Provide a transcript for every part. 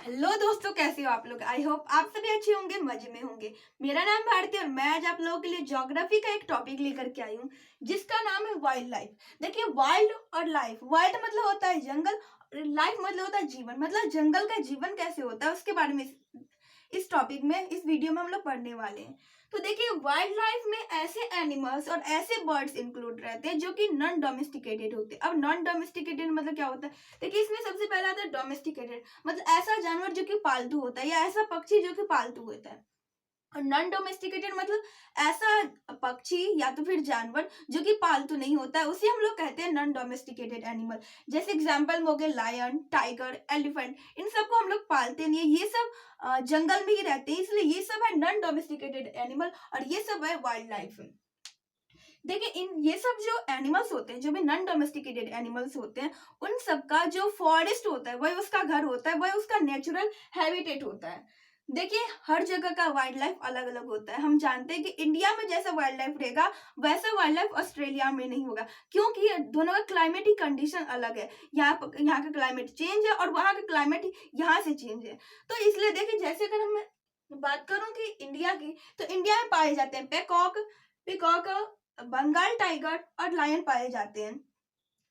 Hello दोस्तों, कैसे हो आप लोग। आई होप आप सभी अच्छे होंगे, मजे में होंगे। मेरा नाम भारती और मैं आज आप लोगों के लिए ज्योग्राफी का एक टॉपिक लेकर के आई हूँ जिसका नाम है वाइल्ड लाइफ। देखिए, वाइल्ड और लाइफ, वाइल्ड मतलब होता है जंगल, लाइफ मतलब होता है जीवन। मतलब जंगल का जीवन कैसे होता है उसके बारे में इस टॉपिक में, इस वीडियो में हम लोग पढ़ने वाले हैं। तो देखिए, वाइल्ड लाइफ में ऐसे एनिमल्स और ऐसे बर्ड्स इंक्लूड रहते हैं जो कि नॉन डोमेस्टिकेटेड होते हैं। अब नॉन डोमेस्टिकेटेड मतलब क्या होता है? देखिए, इसमें सबसे पहला आता है डोमेस्टिकेटेड, मतलब ऐसा जानवर जो कि पालतू होता है या ऐसा पक्षी जो कि पालतू होता है। और नॉन डोमेस्टिकेटेड मतलब ऐसा पक्षी या तो फिर जानवर जो कि पालतू नहीं होता है, उसे हम लोग कहते हैं नॉन डोमेस्टिकेटेड एनिमल। जैसे एग्जांपल हो गए लायन, टाइगर, एलिफेंट। इन सबको हम लोग पालते नहीं है, ये सब जंगल में ही रहते हैं, इसलिए ये सब है नॉन डोमेस्टिकेटेड एनिमल और ये सब है वाइल्ड लाइफ। देखिए, इन ये सब जो एनिमल्स होते हैं, जो भी नॉन डोमेस्टिकेटेड एनिमल्स होते हैं, उन सब का जो फॉरेस्ट होता है वही उसका घर होता है, वही उसका नेचुरल हैबिटेट होता है। देखिए, हर जगह का वाइल्ड लाइफ अलग अलग होता है। हम जानते हैं कि इंडिया में जैसा वाइल्ड लाइफ रहेगा वैसा वाइल्ड लाइफ ऑस्ट्रेलिया में नहीं होगा, क्योंकि ये दोनों का क्लाइमेटिक कंडीशन अलग है। यहाँ का क्लाइमेट चेंज है और वहाँ का क्लाइमेट यहाँ से चेंज है। तो इसलिए देखिए, जैसे अगर मैं बात करूं कि इंडिया की, तो इंडिया में पाए जाते हैं पेकॉक, पिकॉक, बंगाल टाइगर और लायन पाए जाते हैं।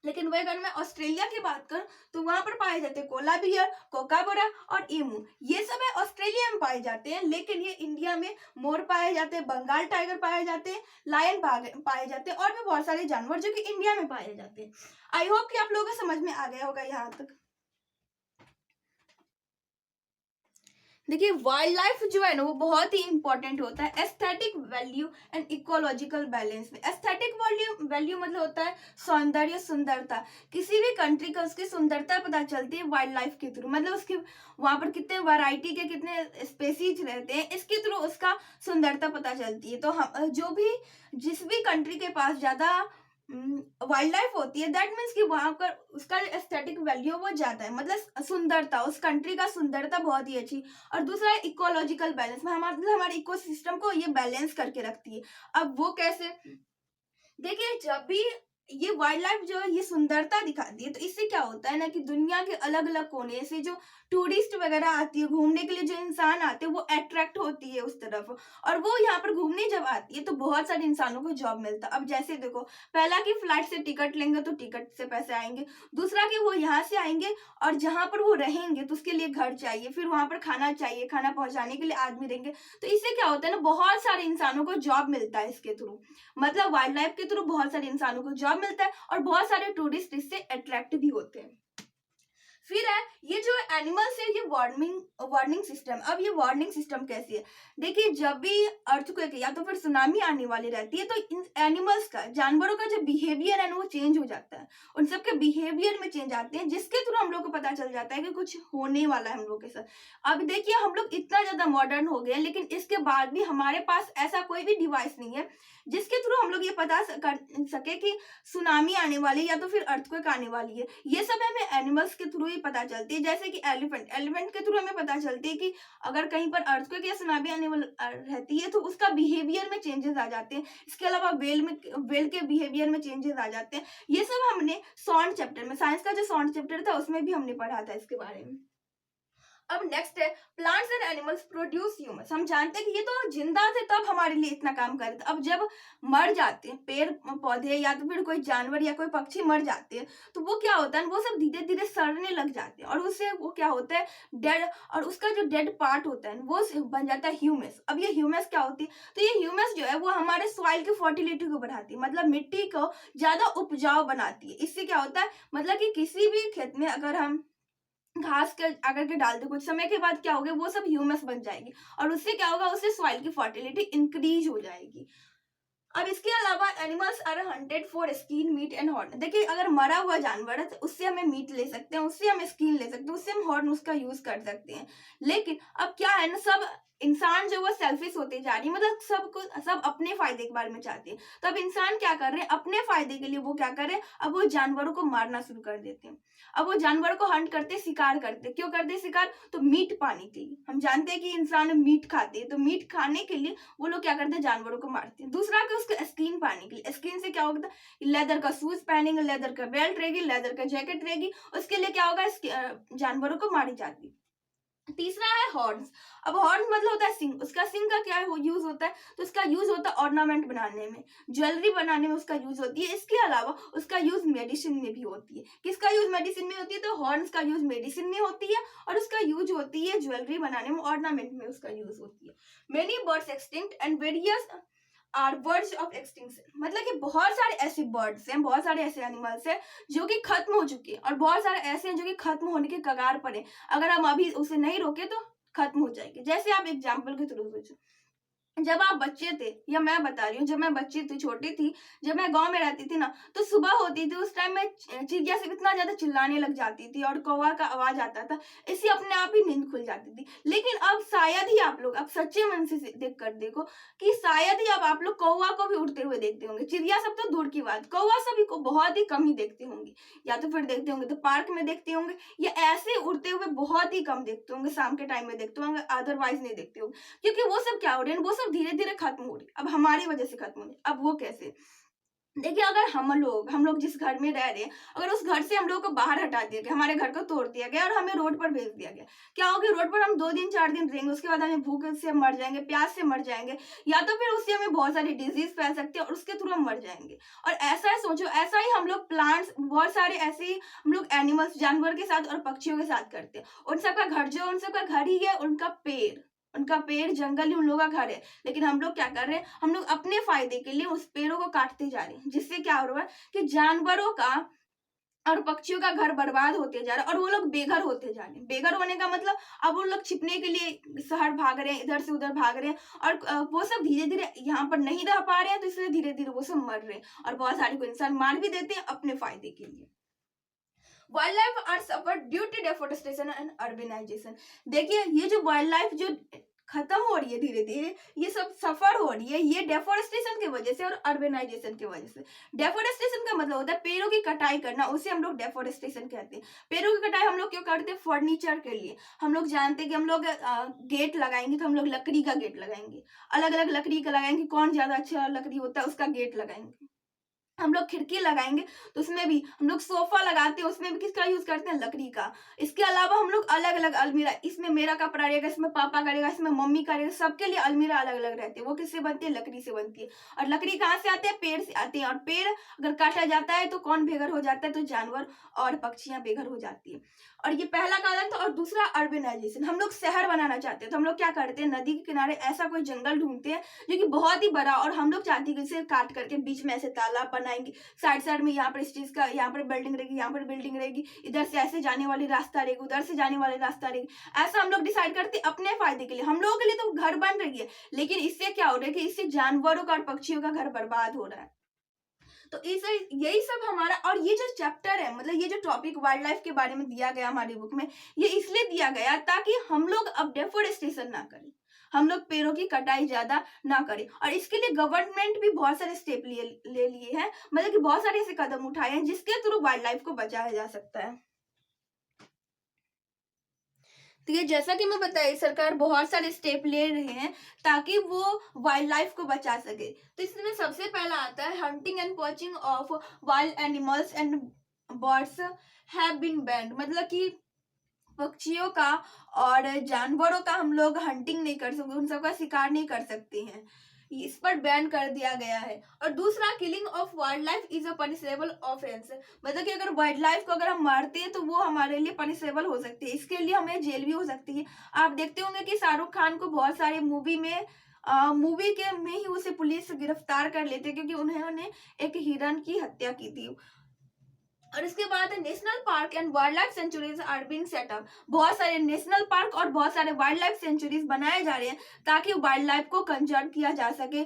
लेकिन वही अगर मैं ऑस्ट्रेलिया की बात करूं तो वहां पर पाए जाते हैं कोला बियर, कोकाबोरा और ईमू। ये सब है ऑस्ट्रेलिया में पाए जाते हैं, लेकिन ये इंडिया में मोर पाए जाते हैं, बंगाल टाइगर पाए जाते हैं, लायन पाए जाते हैं और भी बहुत सारे जानवर जो कि इंडिया में पाए जाते हैं। आई होप कि आप लोगों को समझ में आ गया होगा यहाँ तक। देखिए, वाइल्ड लाइफ जो है ना वो बहुत ही इंपॉर्टेंट होता है aesthetic value and ecological balance में। एस्थेटिक वैल्यू वैल्यू मतलब होता है सौंदर्य, सुंदरता। किसी भी कंट्री का उसकी सुंदरता पता चलती है वाइल्ड लाइफ के थ्रू, मतलब उसके वहां पर कितने वैरायटी के कितने स्पेसीज रहते हैं, इसके थ्रू उसका सुंदरता पता चलती है। तो हम जो भी जिस भी कंट्री के पास ज्यादा वाइल्ड लाइफ होती है, दैट मीन्स कि वहां पर उसका एस्थेटिक वैल्यू वो ज्यादा है, मतलब सुंदरता, उस कंट्री का सुंदरता बहुत ही अच्छी। और दूसरा है इकोलॉजिकल बैलेंस में, हमारे मतलब हमारे इकोसिस्टम को ये बैलेंस करके रखती है। अब वो कैसे? देखिए, जब भी ये वाइल्ड लाइफ जो है ये सुंदरता दिखाती है, तो इससे क्या होता है ना कि दुनिया के अलग अलग कोने से जो टूरिस्ट वगैरह आती है घूमने के लिए, जो इंसान आते हैं वो अट्रैक्ट होती है उस तरफ। और वो यहाँ पर घूमने जब आती है तो बहुत सारे इंसानों को जॉब मिलता है। अब जैसे देखो, पहला कि फ्लाइट से टिकट लेंगे तो टिकट से पैसे आएंगे। दूसरा कि वो यहाँ से आएंगे और जहां पर वो रहेंगे तो उसके लिए घर चाहिए, फिर वहां पर खाना चाहिए, खाना पहुंचाने के लिए आदमी रहेंगे। तो इससे क्या होता है ना, बहुत सारे इंसानों को जॉब मिलता है इसके थ्रू। मतलब वाइल्ड लाइफ के थ्रू बहुत सारे इंसानों को जॉब मिलता है और बहुत सारे टूरिस्ट इससे अट्रैक्ट भी होते हैं। फिर है ये जो एनिमल्स है, ये वार्निंग वार्निंग सिस्टम। अब ये वार्निंग सिस्टम कैसी है? देखिए, जब भी अर्थक्वेक या तो फिर सुनामी आने वाली रहती है तो इन एनिमल्स का, जानवरों का जो बिहेवियर है ना वो चेंज हो जाता है। उन सबके बिहेवियर में चेंज आते हैं जिसके थ्रू हम लोग को पता चल जाता है कि कुछ होने वाला है हम लोग के साथ। अब देखिए, हम लोग इतना ज्यादा मॉडर्न हो गए हैं, लेकिन इसके बाद भी हमारे पास ऐसा कोई भी डिवाइस नहीं है जिसके थ्रू हम लोग ये पता कर सके कि सुनामी आने वाली या तो फिर अर्थक्वेक आने वाली है। ये सब हमें एनिमल्स के थ्रू ही पता चलती है। जैसे कि एलिफेंट, एलिफेंट के थ्रू हमें पता चलती है कि अगर कहीं पर अर्थक्वेक या सुनामी आने वाली रहती है तो उसका बिहेवियर में चेंजेस आ जाते हैं। इसके अलावा वेल के बिहेवियर में चेंजेस आ जाते हैं। ये सब हमने सॉन्ड चैप्टर में, साइंस का जो सॉन्ड चैप्टर था उसमें भी हमने पढ़ा था इसके बारे में। अब नेक्स्ट है plants and animals produce humus. हम जानते हैं कि ये तो जिंदा थे तब हमारे लिए इतना काम कर रहे थे। अब जब मर जाते हैं पेड़ पौधे या तो फिर कोई जानवर या कोई पक्षी मर जाते हैं तो वो क्या होता है, वो सब धीरे धीरे सड़ने लग जाते हैं और उससे वो क्या होता है, डेड, और उसका जो डेड पार्ट होता है वो बन जाता है ह्यूमस। अब ये ह्यूमस क्या होती है? तो ये ह्यूमस जो है वो हमारे सॉइल की फर्टिलिटी को बढ़ाती है, मतलब मिट्टी को ज्यादा उपजाऊ बनाती है। इससे क्या होता है, मतलब कि किसी भी खेत में अगर हम घास के अगर के डाल दो, कुछ समय के बाद क्या होगा, वो सब ह्यूमस बन जाएगी और उससे क्या होगा, उससे सॉइल की फर्टिलिटी इंक्रीज हो जाएगी। अब इसके अलावा animals are hunted for skin, meat and horn. देखिए, अगर मरा हुआ जानवर है तो उससे हमें मीट ले सकते हैं, उससे हम स्किन ले सकते हैं, उससे हम हॉर्न उसका यूज कर सकते हैं। लेकिन अब क्या है ना, सब इंसान जो वो सेल्फिश होते जा रही है, मतलब सब अपने फायदे के बारे में चाहते हैं। तो अब इंसान क्या कर रहे हैं, अपने फायदे के लिए वो क्या कर रहे हैं, अब वो जानवरों को मारना शुरू कर देते हैं। अब वो जानवरों को हंट करते, शिकार करते। क्यों करते शिकार? तो मीट पाने के लिए। हम जानते हैं कि इंसान मीट खाते हैं, तो मीट खाने के लिए वो लोग क्या करते हैं, जानवरों को मारते हैं। दूसरा कि उसको स्किन पाने के लिए, स्किन से क्या होगा, लेदर का शूज पहनेंगे, लेदर का बेल्ट रहेगी, लेदर का जैकेट रहेगी, उसके लिए क्या होगा, जानवरों को मारी जाती है। तीसरा है हॉर्न्स। अब हॉर्न मतलब होता है सिंग, उसका सिंग का क्या यूज होता है, तो उसका यूज होता है ऑर्नामेंट बनाने में, ज्वेलरी बनाने में उसका यूज होती है। इसके अलावा उसका यूज मेडिसिन में भी होती है। किसका यूज मेडिसिन में होती है, तो हॉर्न्स का यूज मेडिसिन में होती है, और उसका यूज होती है ज्वेलरी बनाने में, ऑर्नामेंट में उसका यूज होती है। Many birds extinct and various are words of extinction, मतलब कि बहुत सारे ऐसे बर्ड्स हैं, बहुत सारे ऐसे एनिमल्स हैं जो कि खत्म हो चुके हैं, और बहुत सारे ऐसे हैं जो कि खत्म होने के कगार पर हैं। अगर हम अभी उसे नहीं रोके तो खत्म हो जाएंगे। जैसे आप एग्जाम्पल के थ्रू सोचो, जब आप बच्चे थे, या मैं बता रही हूँ जब मैं बच्ची थी, छोटी थी, जब मैं गांव में रहती थी ना, तो सुबह होती थी उस टाइम में चिड़िया से इतना ज्यादा चिल्लाने लग जाती थी और कौवा का आवाज आता था, इससे अपने आप ही नींद खुल जाती थी। लेकिन अब शायद ही आप लोग, अब सच्चे मन से देख कर देखो कि शायद ही अब आप लोग कौवा को भी उड़ते हुए देखते होंगे। चिड़िया सब तो दूर की बात, कौवा सभी को बहुत ही कम ही देखते होंगे, या तो फिर देखते होंगे तो पार्क में देखते होंगे, या ऐसे उड़ते हुए बहुत ही कम देखते होंगे, शाम के टाइम में देखते होंगे, अदरवाइज नहीं देखते होंगे। क्योंकि वो सब क्या हो रहे हैं, वो सब धीरे धीरे खत्म हो रही है, अब हमारी वजह से खत्म हो रही है। अब वो कैसे, देखिए अगर हम लोग जिस घर में रह रहे हैं, अगर उस घर से हम लोग को बाहर हटा दिया गया, हमारे घर को तोड़ दिया गया और हमें रोड पर भेज दिया गया, क्या होगा, रोड पर हम 2 दिन 4 दिन रहेंगे, उसके बाद हमें भूख से मर जाएंगे, प्यास से मर जाएंगे, या तो फिर उससे हमें बहुत सारी डिजीज फैल सकती है और उसके थ्रू हम मर जाएंगे। और ऐसा है, सोचो ऐसा ही हम लोग प्लांट्स, बहुत सारे ऐसे ही हम लोग एनिमल्स, जानवर के साथ और पक्षियों के साथ करते हैं। उन सबका घर जो, उन सबका घर ही है उनका पेड़, उनका पेड़ जंगल ही उन लोगों का घर है। लेकिन हम लोग क्या कर रहे हैं, हम लोग अपने फायदे के लिए उस पेड़ों को काटते जा रहे हैं, जिससे क्या हो रहा है कि जानवरों का और पक्षियों का घर बर्बाद होते जा रहा है, और वो लोग बेघर होते जा रहे हैं। बेघर होने का मतलब अब वो लोग छिपने के लिए शहर भाग रहे हैं, इधर से उधर भाग रहे हैं, और वो सब धीरे धीरे यहाँ पर नहीं रह पा रहे हैं, तो इसलिए धीरे धीरे वो सब मर रहे हैं, और बहुत सारे को इंसान मार भी देते हैं अपने फायदे के लिए। Wild life are suffer due to deforestation and urbanization. देखिए ये जो वाइल्ड लाइफ जो खत्म हो रही है धीरे धीरे, ये सब सफर हो रही है, ये डेफोरेस्टेशन की वजह से और अर्बनाइजेशन की वजह से। डेफोरेस्टेशन का मतलब होता है पेड़ों की कटाई करना, उसे हम लोग डेफोरेस्टेशन कहते हैं। पेड़ों की कटाई हम लोग क्यों करते हैं, फर्नीचर के लिए। हम लोग जानते हैं कि हम लोग गेट लगाएंगे तो हम लोग लकड़ी का गेट लगाएंगे, अलग अलग लकड़ी का लगाएंगे, कौन ज्यादा अच्छा लकड़ी होता है उसका गेट लगाएंगे। हम लोग खिड़की लगाएंगे तो उसमें भी, हम लोग सोफा लगाते हैं उसमें भी किसका यूज करते हैं, लकड़ी का। इसके अलावा हम लोग अलग अलग अलमीरा, इसमें मेरा कपड़ा रहेगा, इसमें पापा का रहेगा, इसमें मम्मी का रहेगा, सबके लिए अलमीरा अलग अलग रहती है। वो किससे बनती है, लकड़ी से बनती है। और लकड़ी कहाँ से आते हैं, पेड़ से आते हैं, और पेड़ अगर काटा जाता है तो कौन बेघर हो जाता है, तो जानवर और पक्षियां बेघर हो जाती है। और ये पहला कारण था। और दूसरा अर्बनाइजेशन, हम लोग शहर बनाना चाहते हैं, तो हम लोग क्या करते हैं, नदी के किनारे ऐसा कोई जंगल ढूंढते हैं जो कि बहुत ही बड़ा, और हम लोग चाहते हैं कि इसे काट करके बीच में ऐसे तालाब बनाएंगे, साइड साइड में यहाँ पर इस चीज का, यहाँ पर बिल्डिंग रहेगी, यहाँ पर बिल्डिंग रहेगी, इधर से ऐसे जाने वाली रास्ता रहेगी, उधर से जाने वाली रास्ता रहेगी। ऐसा हम लोग डिसाइड करते हैं अपने फायदे के लिए। हम लोगों के लिए तो घर बन रही है, लेकिन इससे क्या हो रहा है कि इससे जानवरों का और पक्षियों का घर बर्बाद हो रहा है। तो इस यही सब हमारा, और ये जो चैप्टर है, मतलब ये जो टॉपिक वाइल्ड लाइफ के बारे में दिया गया हमारी बुक में, ये इसलिए दिया गया ताकि हम लोग अब डेफोरेस्टेशन ना करें, हम लोग पेड़ों की कटाई ज्यादा ना करें। और इसके लिए गवर्नमेंट भी बहुत सारे स्टेप ले लिए हैं, मतलब कि बहुत सारे ऐसे कदम उठाए हैं जिसके थ्रू वाइल्ड लाइफ को बचाया जा सकता है। तो ये जैसा कि मैं बताई, सरकार बहुत सारे स्टेप ले रहे हैं ताकि वो वाइल्ड लाइफ को बचा सके। तो इसमें सबसे पहला आता है hunting and poaching of wild animals and birds have been banned, मतलब कि पक्षियों का और जानवरों का हम लोग हंटिंग नहीं कर सकते, उन सबका शिकार नहीं कर सकते हैं, इस पर बैन कर दिया गया है। और दूसरा, killing of wild life is a punishable offence, मतलब कि अगर वाइल्ड लाइफ को अगर हम मारते हैं तो वो हमारे लिए पनिशेबल हो सकती है, इसके लिए हमें जेल भी हो सकती है। आप देखते होंगे कि शाहरुख खान को बहुत सारे मूवी के में ही उसे पुलिस गिरफ्तार कर लेते क्योंकि उन्होंने एक हिरन की हत्या की थी। और इसके बाद national park and wildlife sanctuaries are being set up, बहुत सारे नेशनल पार्क और बहुत सारे वाइल्ड लाइफ सेंचुरीज बनाए जा रहे हैं ताकि वाइल्ड लाइफ को कंजर्व किया जा सके,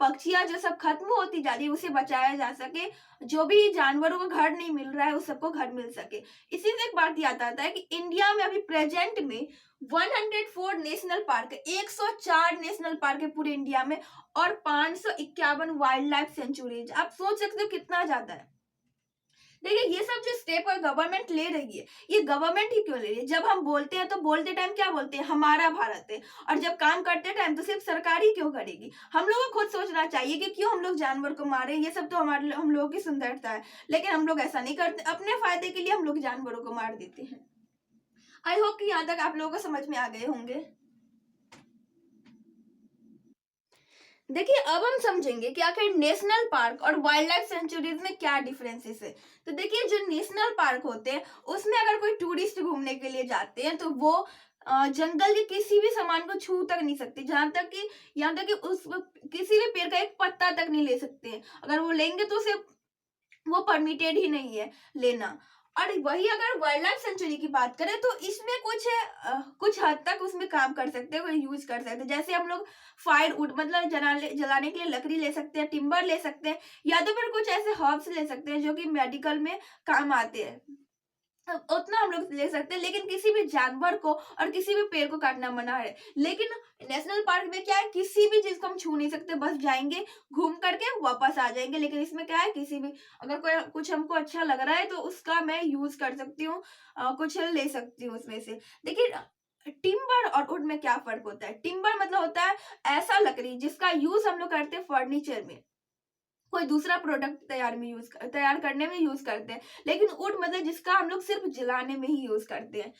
पक्षियां जो सब खत्म होती जा रही है उसे बचाया जा सके, जो भी जानवरों को घर नहीं मिल रहा है उस सबको घर मिल सके। इसी से एक बात याद आता है कि इंडिया में अभी प्रेजेंट में 104 नेशनल पार्क है, 104 नेशनल पार्क है पूरे इंडिया में, और 551 वाइल्ड लाइफ सेंचुरीज। आप सोच सकते हो कितना ज्यादा है। देखिए ये सब जो स्टेप गवर्नमेंट ले रही है, ये गवर्नमेंट ही क्यों ले रही है, जब हम बोलते हैं तो बोलते टाइम क्या बोलते हैं, हमारा भारत है, और जब काम करते टाइम तो सिर्फ सरकार ही क्यों करेगी। हम लोगों को खुद सोचना चाहिए कि क्यों हम लोग जानवर को मारे, ये सब तो हम लोगों की सुंदरता है, लेकिन हम लोग ऐसा नहीं करते, अपने फायदे के लिए हम लोग जानवरों को मार देते हैं। आई होप कि यहाँ तक आप लोगों को समझ में आ गए होंगे। देखिए अब हम समझेंगे कि आखिर नेशनल पार्क और वाइल्ड लाइफ सेंचुरीज में क्या डिफरेंसेस है। तो देखिए जो नेशनल पार्क होते हैं उसमें अगर कोई टूरिस्ट घूमने के लिए जाते हैं तो वो जंगल के किसी भी सामान को छू तक नहीं सकते, जहां तक कि यहाँ तक कि उस किसी भी पेड़ का एक पत्ता तक नहीं ले सकते हैं। अगर वो लेंगे तो उसे वो परमिटेड ही नहीं है लेना। और वही अगर वाइल्ड लाइफ सेंचुरी की बात करें तो इसमें कुछ हद तक उसमें काम कर सकते हैं, कोई यूज कर सकते हैं। जैसे हम लोग फायर वुड मतलब जलाने के लिए लकड़ी ले सकते हैं, टिम्बर ले सकते हैं, या तो फिर कुछ ऐसे हर्ब्स ले सकते हैं जो कि मेडिकल में काम आते हैं। उतना हम लोग ले सकते हैं, लेकिन किसी भी जानवर को और किसी भी पेड़ को काटना मना है। लेकिन नेशनल पार्क में क्या है, किसी भी चीज को हम छू नहीं सकते, बस जाएंगे घूम करके वापस आ जाएंगे। लेकिन इसमें क्या है, किसी भी अगर कोई कुछ हमको अच्छा लग रहा है तो उसका मैं यूज कर सकती हूँ, कुछ ले सकती हूँ उसमें से। देखिए टिम्बर और वुड में क्या फर्क होता है। टिम्बर मतलब होता है ऐसा लकड़ी जिसका यूज हम लोग करते हैं फर्नीचर में, कोई दूसरा प्रोडक्ट तैयार करने में यूज करते हैं। लेकिन वुड मतलब जिसका हम लोग सिर्फ जलाने में ही यूज करते हैं।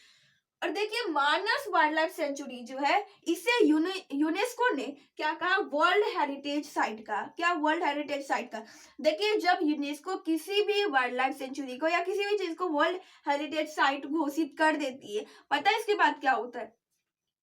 और देखिए मानस वाइल्ड लाइफ सेंचुरी जो है इसे यूनेस्को ने क्या कहा, वर्ल्ड हेरिटेज साइट का। क्या वर्ल्ड हेरिटेज साइट का। देखिए जब यूनेस्को किसी भी वाइल्ड लाइफ सेंचुरी को या किसी भी चीज को वर्ल्ड हेरिटेज साइट घोषित कर देती है, पता है इसके बाद क्या होता है।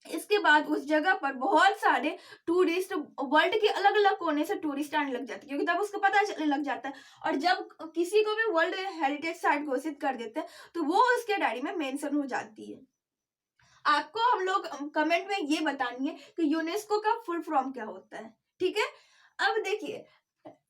इसके बाद उस जगह पर बहुत सारे टूरिस्ट, वर्ल्ड के अलग अलग कोने से टूरिस्ट आने लग जाते हैं, क्योंकि तब उसको पता चलने लग जाता है। और जब किसी को भी वर्ल्ड हेरिटेज साइट घोषित कर देते हैं तो वो उसके डायरी में मेंशन हो जाती है। आपको हम लोग कमेंट में ये बतानी है कि यूनेस्को का फुल फॉर्म क्या होता है, ठीक है। अब देखिए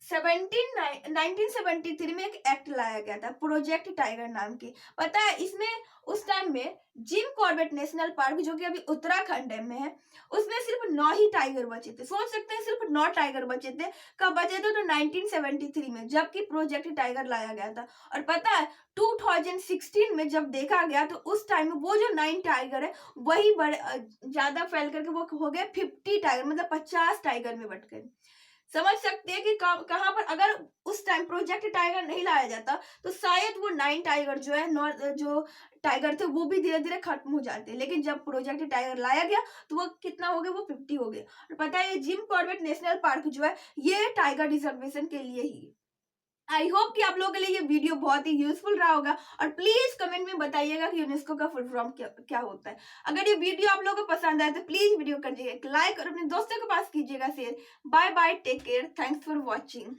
1973 में एक एक्ट लाया गया था प्रोजेक्ट टाइगर नाम की। पता है इसमें उस टाइम में जिम कॉर्बेट नेशनल पार्क जो कि अभी उत्तराखंड में है, उसमें सिर्फ 9 ही टाइगर बचे थे। सोच सकते हैं सिर्फ 9 टाइगर बचे थे। कब बचे थे, तो 1973 में, जबकि प्रोजेक्ट टाइगर लाया गया था। और पता है 2016 में जब देखा गया तो उस टाइम में वो जो 9 टाइगर है वही बड़े ज्यादा फैल करके वो हो गए 50 टाइगर, मतलब 50 टाइगर में बट गए। समझ सकते हैं कि कहां पर अगर उस टाइम प्रोजेक्ट टाइगर नहीं लाया जाता तो शायद वो 9 टाइगर जो है, जो टाइगर थे वो भी धीरे धीरे खत्म हो जाते। लेकिन जब प्रोजेक्ट टाइगर लाया गया तो वो कितना हो गया, वो 50 हो गया। और पता है ये जिम कॉर्बेट नेशनल पार्क जो है ये टाइगर रिजर्वेशन के लिए ही। आई होप कि आप लोगों के लिए ये वीडियो बहुत ही यूजफुल रहा होगा। और प्लीज कमेंट में बताइएगा कि यूनेस्को का फुल फॉर्म क्या होता है। अगर ये वीडियो आप लोगों को पसंद आए तो प्लीज वीडियो कर दीजिएगा लाइक और अपने दोस्तों के पास कीजिएगा share. Bye bye, take care, thanks for watching.